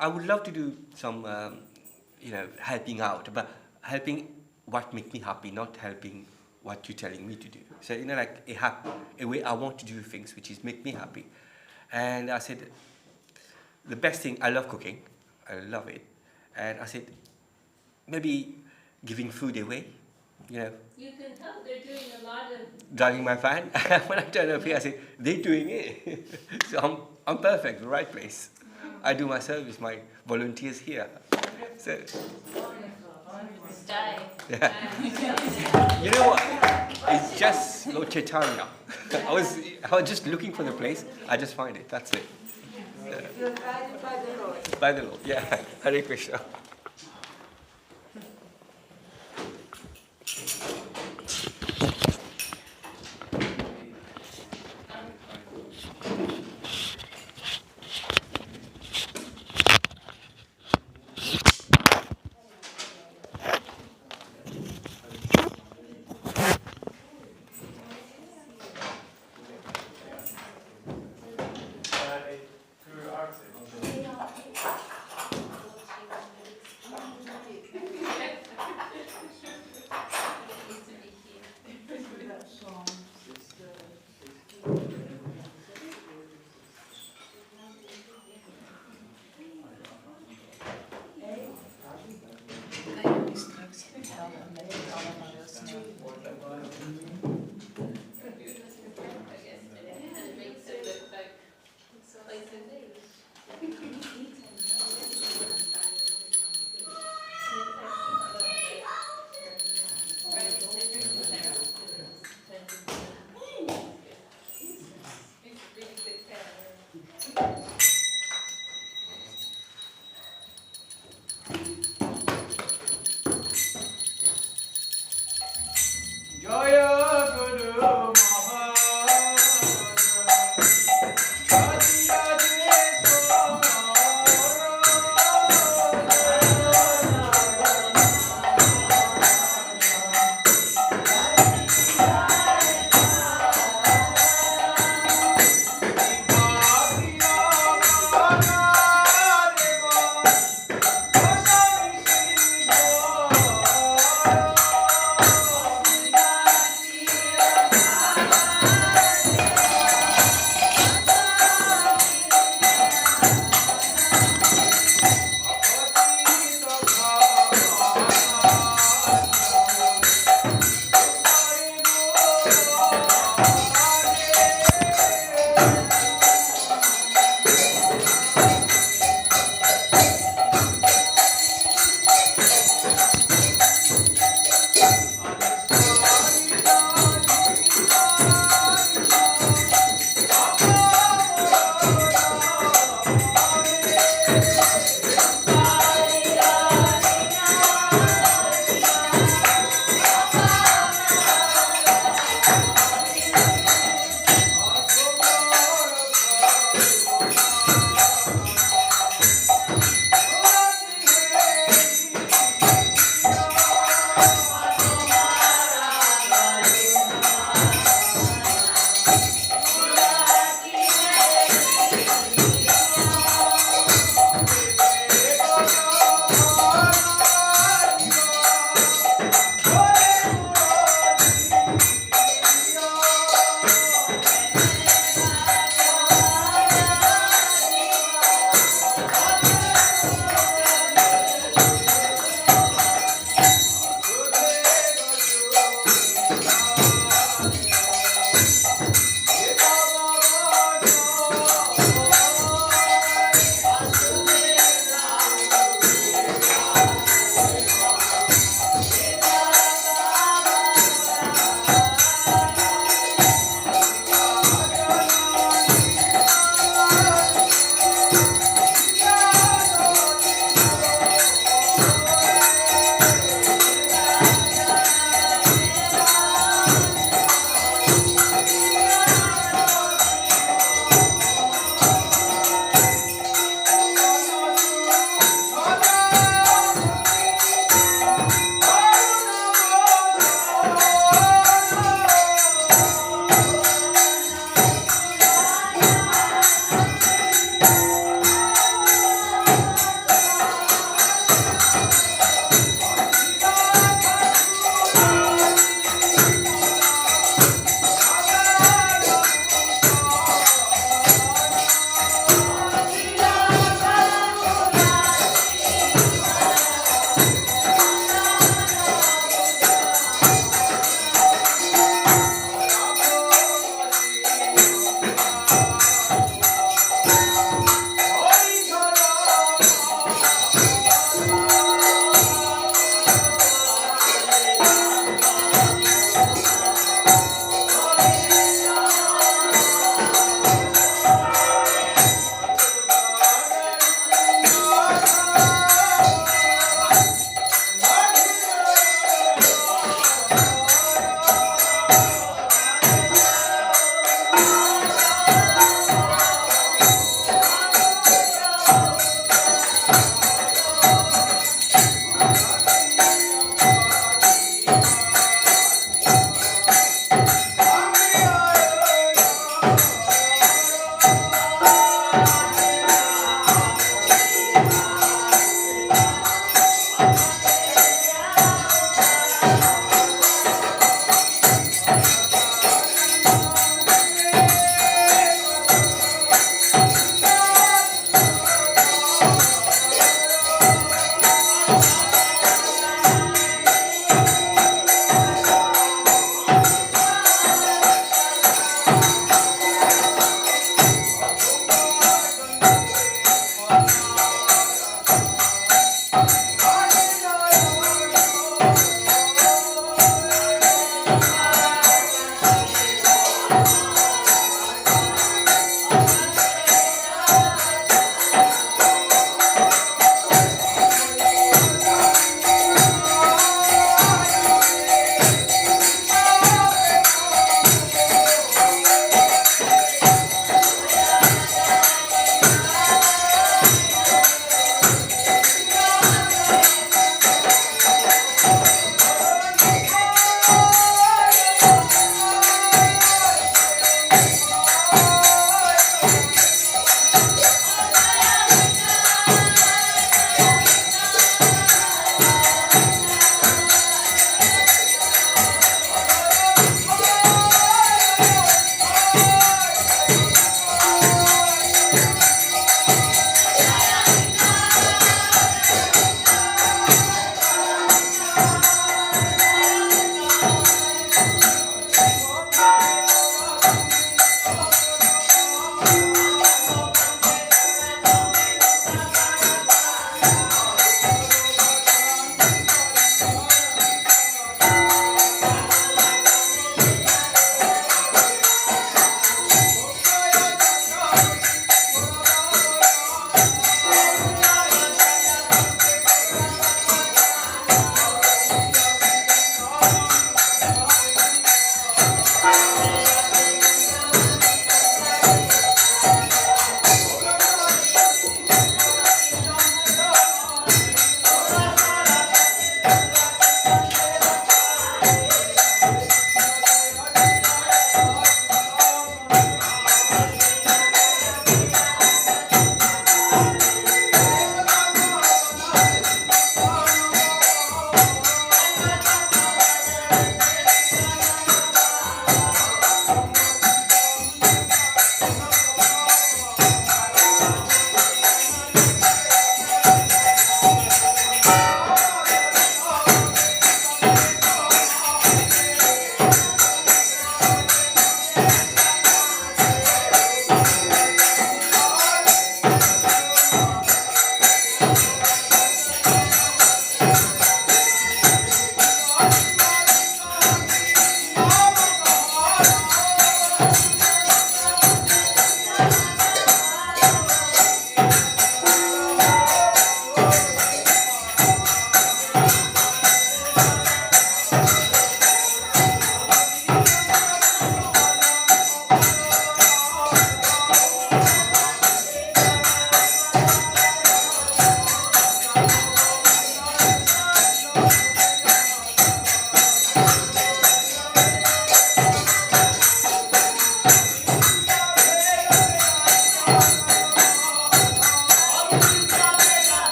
I would love to do some, you know, helping out, but helping what makes me happy, not helping what you're telling me to do. So, you know, like a way I want to do things which is make me happy. And I said, the best thing, I love cooking, I love it. And I said, maybe giving food away, you know. You can tell they're doing a lot of... Driving my van. When I turn up here, I say, they're doing it. So I'm perfect, the right place. I do my service, my volunteers here. So, yeah. You know what? It's just Lord Chaitanya. I was just looking for the place. I just find it. That's it. You're guided by the Lord. By the Lord. Yeah. Hare Krishna. Jaya Guru Maharaj, Jai Jai Swami.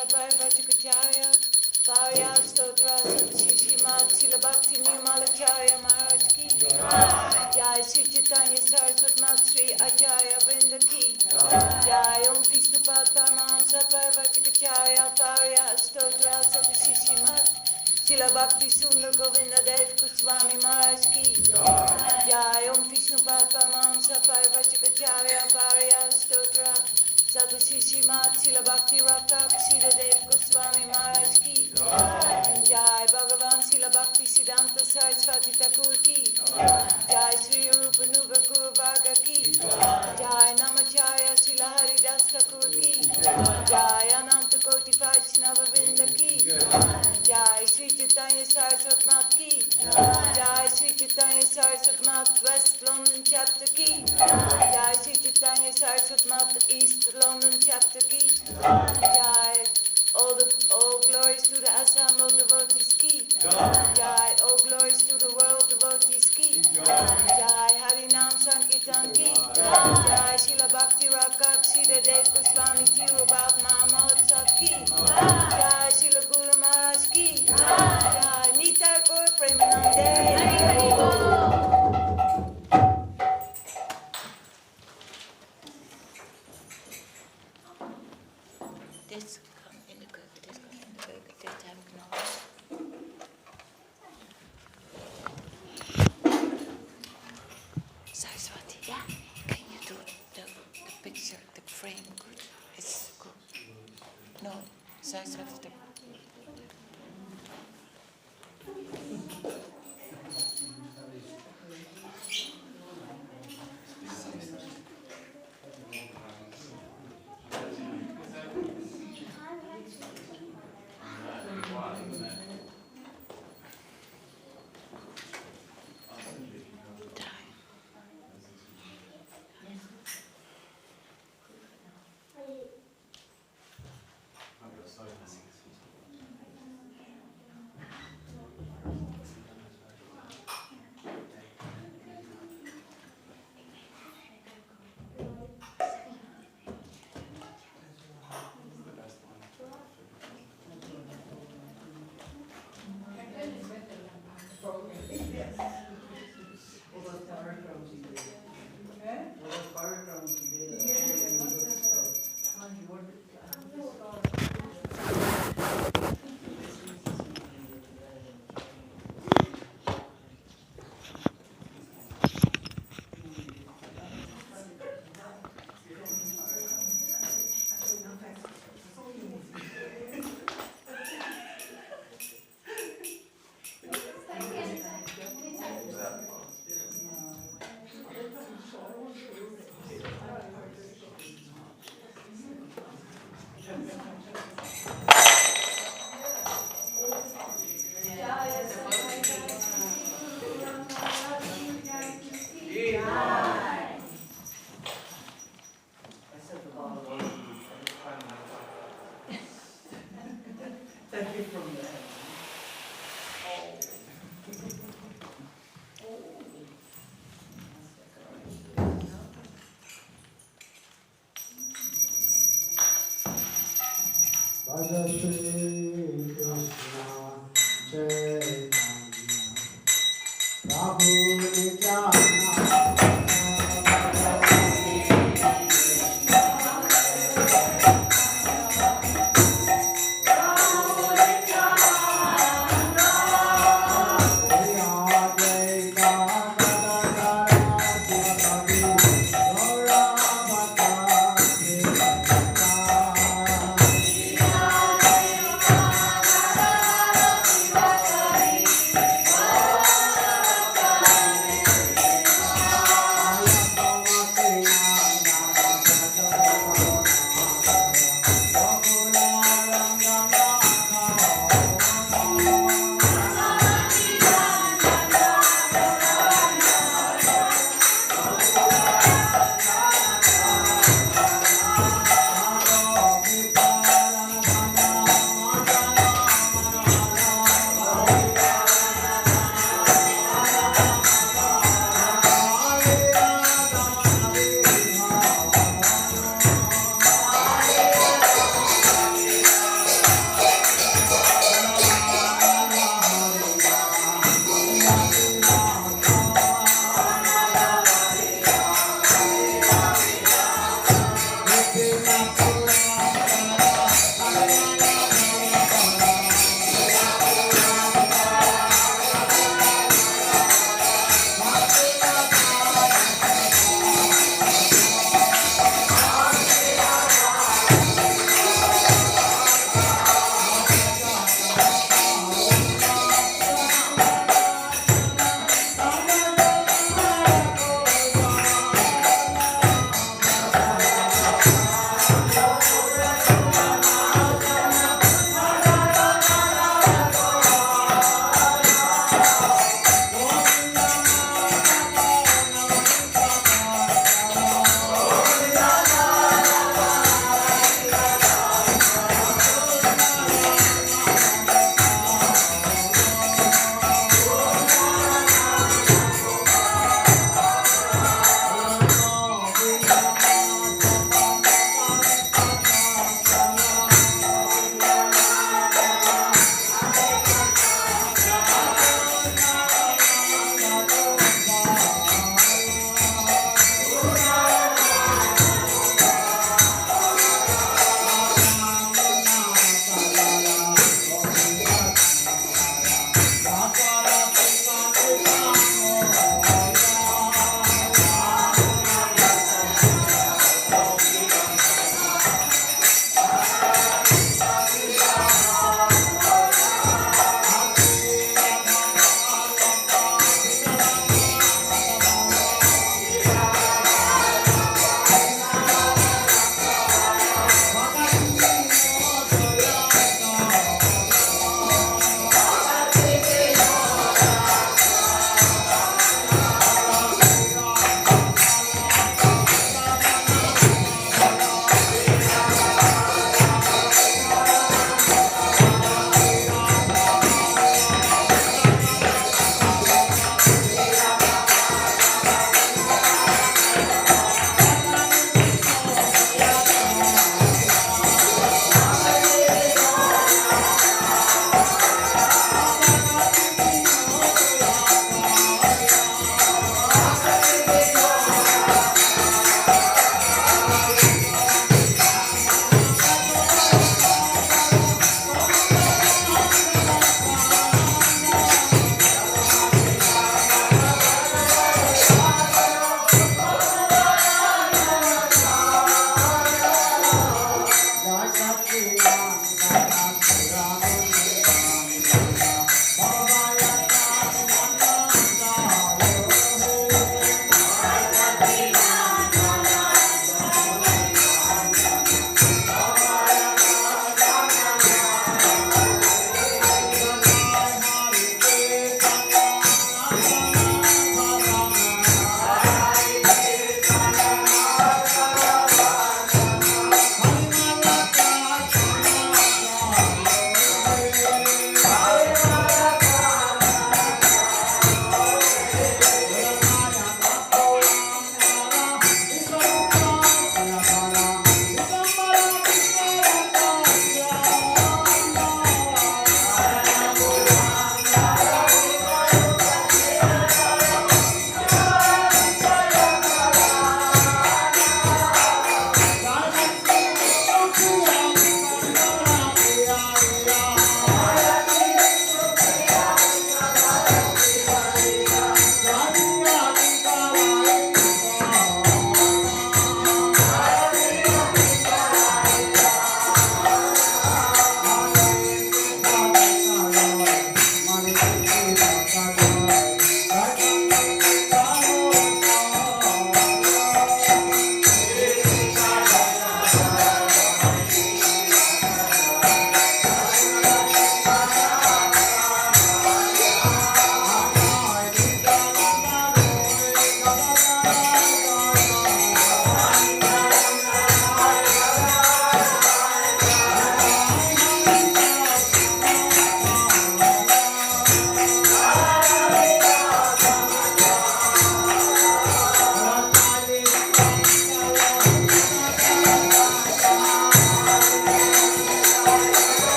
Sapai Vachikacharya Varya Stotra Shishimat Srila Bhakti Nirmalacharya Maharaj ki Jai Sri Chaitanya Saraswat Mat Sri Acharya Vrinda ki Jai Om Vishnupad Paramaham Sapai Vachikacharya Varya Stotra Shishimat Srila Bhakti Sundar Govinda Dev Goswami Maharaj ki Jai Om Vishnupad Paramaham Sapai Vachikacharya Varya Stotra Satashishimat Srila Bhakti Rakak Srila Dev Goswami Maharaj ki Jai Bhagavan Srila Bhakti Siddhanta Saraswati Thakur ki Jai Sri Rupa Nuga Guru Varga ki Jai Namacharya Srila Haridas Thakur ki Jai Ananta Koti Vaishnava Vrinda ki Jai Sri Chaitanya Saraswat Mat ki Jai Sri Chaitanya Saraswat Mat West London Chapter ki Jai Sri Chaitanya Saraswat Mat East London Chapter ki Jai all glories to the assembled devotees ki Jai all glories to the world devotees ki Jai Harinam Sankirtan ki Jai Srila Bhakti Rakak Srila Dev Goswami Tirobhava Mahamotsav ki Jai Srila Guru Maharaj ki Jai Nitai Gaur Premanande This kan in de keuken, dit kan in de keuken, dit heb ik nodig. Saraswati, yeah, can you do the picture, the frame good? It's good. No, Saraswati, the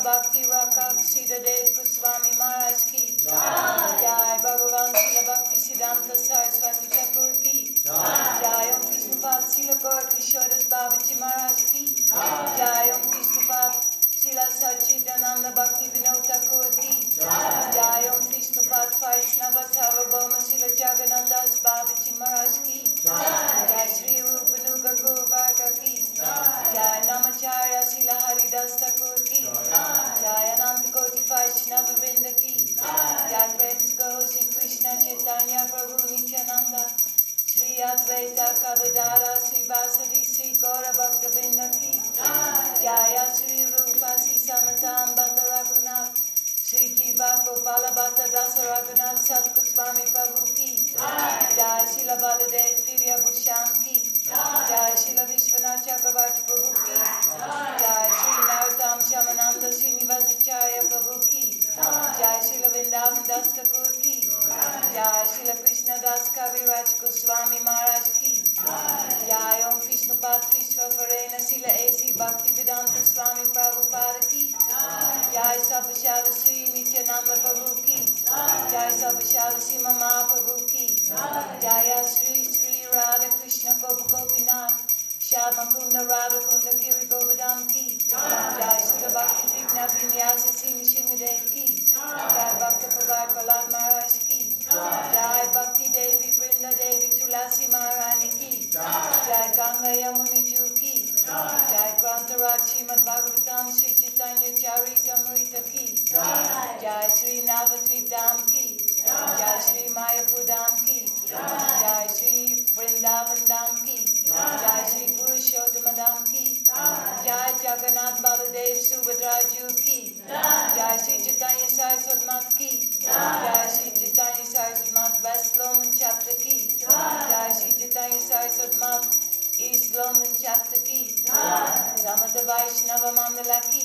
Bhakti Rakak Sita Dev Goswami Maharaj ki Jai Bhagavan Srila Bhakti Siddhanta Saraswati Thakur ki Jai Om Vishnupad Srila Gaur Kishoras Babaji Maharaj ki Jai Om Vishnupad Srila Sachidananda Bhakti Vinod Thakur ki Jai Om Vishnupad Vaishnava Sarvabhauma Srila Jagannath Das Babaji Maharaj ki Jai Sri Rupanuga Guru Varga ki Jai Namacharya Srila Haridas Thakur ki Jai Ananta Koti Vaishnava Vrinda ki Jai Prem Go Sri Krishna Chaitanya Prabhu Nityananda Sri Advaita Kabadara Sri Vasadi Sri Gaura Bhakta Vrinda ki Jaya Sri Rupa Sri Sanatam Bhata Raghunath Sri Jiva Gopala Bhata Dasa Raghunath Sat Goswami Prabhu ki Jai Srila Baladev Virya Bhushan ki Jai Srila Vishwanath Chakravarti Prabhu ki Jai Sri Narottam Shamananda Srinivasacharya Prabhu ki Jai Srila Vrindavan Das Thakur ki Jai Srila Krishna Das Kaviraj Goswami Maharaj ki Jai Om Vishnupad Vishwavarena Srila A.C. Bhakti Vedanta Swami Prabhupada ki Jai Sabhashala Sri Nityananda Prabhu ki Jai Sabhashala Sri Mama Prabhu ki Jaya Sri Sri Radha Krishna Gopinath Shama Kunda Radha Kunda Giri Govardhan ki Jai Sudha Bhakti Vigna Vinyasa Simi Shingadev ki Jai Bhakti Prabhat Prahlad Maharaj ki Jai Bhakti Devi Vrinda Devi Tulasi Maharani ki Jai Ganga Yamuni Ju ki Jai Grantaraj Srimad Bhagavatam Sri Chaitanya Charitamrita ki Jai Sri Navadvip Dham ki Jai Sri Mayapur Dham ki Jai Sri Vrindavan Dham ki Jai Sri Purushottama Dham ki Jai Jagannath Baladev Subhadra Ju ki Jai Sri Chaitanya Saraswat Mat ki Jai Sri Chaitanya Saraswat Mat West London Chapter ki Jai Sri Chaitanya Saraswat Mat East London Chapter ki Samata Vaishnava Mandala ki